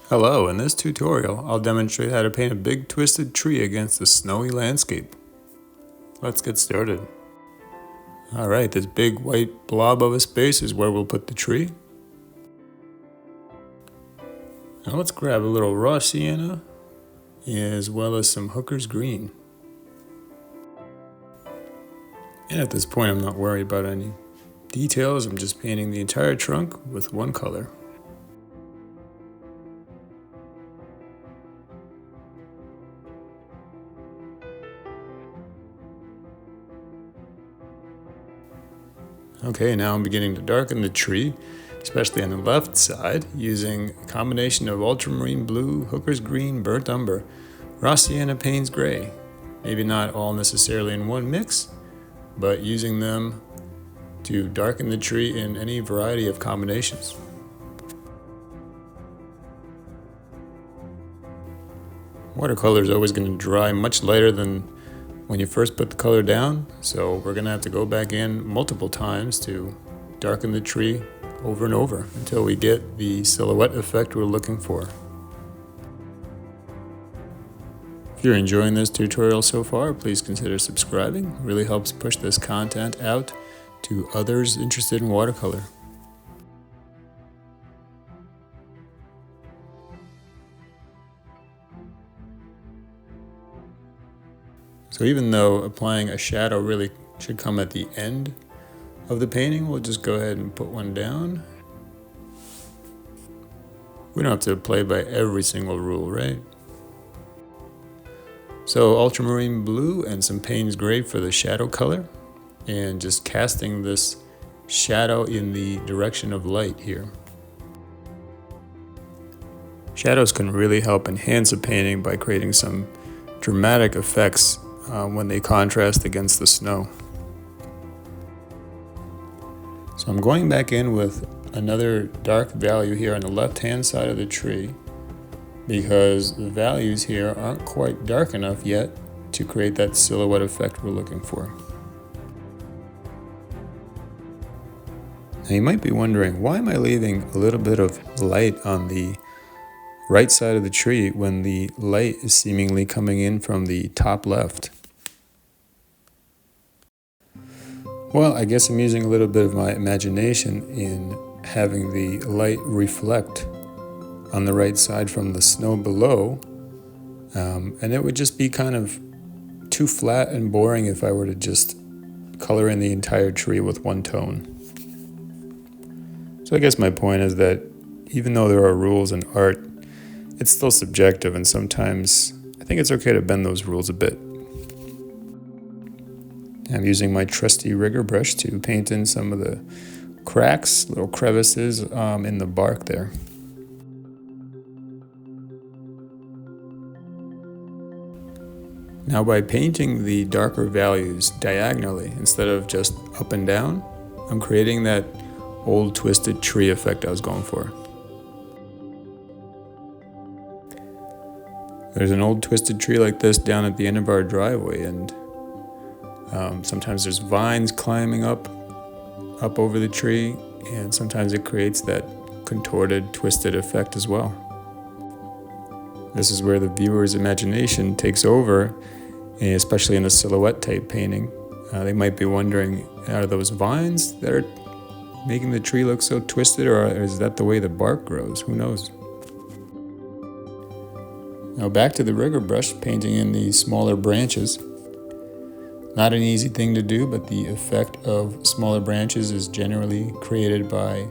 Hello, in this tutorial I'll demonstrate how to paint a big twisted tree against a snowy landscape. Let's get started. Alright, this big white blob of a space is where we'll put the tree. Now let's grab a little raw sienna as well as some Hooker's green. And at this point I'm not worried about any details, I'm just painting the entire trunk with one color. Okay, now I'm beginning to darken the tree, especially on the left side, using a combination of ultramarine blue, Hooker's green, burnt umber, raw sienna, Payne's gray. Maybe not all necessarily in one mix, but using them to darken the tree in any variety of combinations. Watercolor is always going to dry much lighter than when you first put the color down, so we're going to have to go back in multiple times to darken the tree over and over until we get the silhouette effect we're looking for. If you're enjoying this tutorial so far, please consider subscribing. It really helps push this content out to others interested in watercolor. So even though applying a shadow really should come at the end of the painting, we'll just go ahead and put one down. We don't have to play by every single rule, right? So ultramarine blue and some Payne's gray for the shadow color, and just casting this shadow in the direction of light here. Shadows can really help enhance a painting by creating some dramatic effects when they contrast against the snow. So I'm going back in with another dark value here on the left hand side of the tree, because the values here aren't quite dark enough yet to create that silhouette effect we're looking for. Now you might be wondering, why am I leaving a little bit of light on the right side of the tree when the light is seemingly coming in from the top left? Well, I guess I'm using a little bit of my imagination in having the light reflect on the right side from the snow below, and it would just be kind of too flat and boring if I were to just color in the entire tree with one tone. So I guess my point is that even though there are rules in art, it's still subjective, and sometimes I think it's okay to bend those rules a bit. I'm using my trusty rigger brush to paint in some of the cracks, little crevices in the bark there. Now by painting the darker values diagonally instead of just up and down, I'm creating that old twisted tree effect I was going for. There's an old twisted tree like this down at the end of our driveway, and sometimes there's vines climbing up over the tree, and sometimes it creates that contorted, twisted effect as well. This is where the viewer's imagination takes over, and especially in a silhouette type painting. They might be wondering, are those vines that are making the tree look so twisted, or is that the way the bark grows? Who knows? Now back to the rigger brush, painting in these smaller branches. Not an easy thing to do, but the effect of smaller branches is generally created by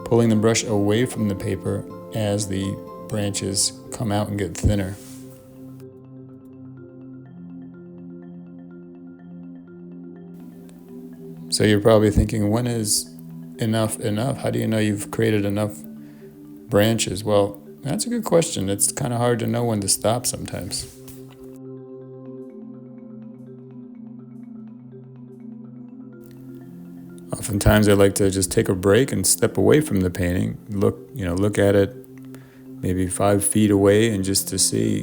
pulling the brush away from the paper as the branches come out and get thinner. So you're probably thinking, when is enough enough? How do you know you've created enough branches? Well, that's a good question. It's kind of hard to know when to stop sometimes. Oftentimes I like to just take a break and step away from the painting, look at it maybe 5 feet away, and just to see,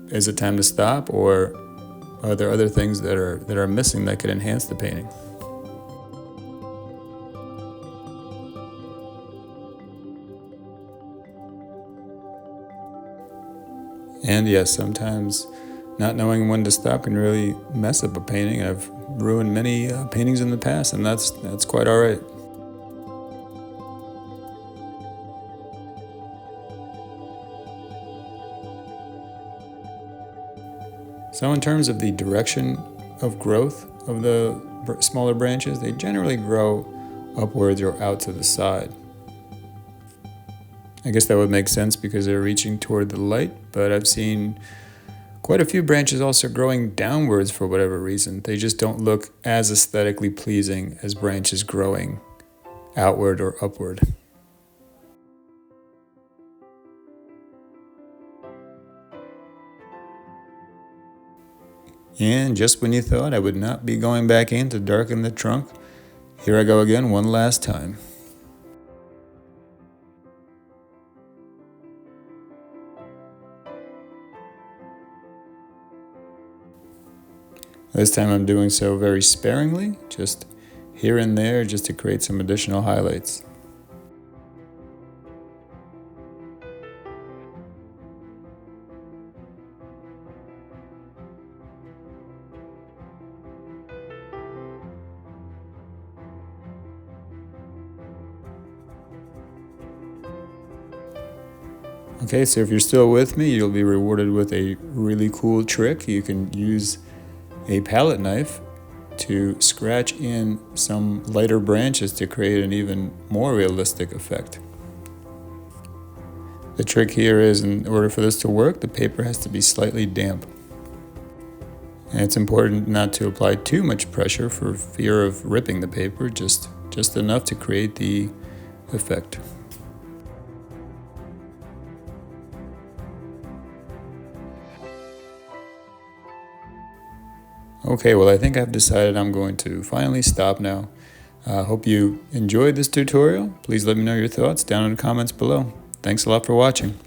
is it time to stop, or are there other things that are missing that could enhance the painting? And yes, sometimes not knowing when to stop can really mess up a painting. I've ruined many paintings in the past, and that's quite all right. So in terms of the direction of growth of the smaller branches, they generally grow upwards or out to the side. I guess that would make sense because they're reaching toward the light, but I've seen quite a few branches also growing downwards for whatever reason. They just don't look as aesthetically pleasing as branches growing outward or upward. And just when you thought I would not be going back in to darken the trunk, here I go again one last time. This time I'm doing so very sparingly, just here and there, just to create some additional highlights. Okay, so if you're still with me, you'll be rewarded with a really cool trick. You can use a palette knife to scratch in some lighter branches to create an even more realistic effect. The trick here is, in order for this to work, the paper has to be slightly damp. And it's important not to apply too much pressure for fear of ripping the paper, just enough to create the effect. Okay, well, I think I've decided I'm going to finally stop now. Hope you enjoyed this tutorial. Please let me know your thoughts down in the comments below. Thanks a lot for watching.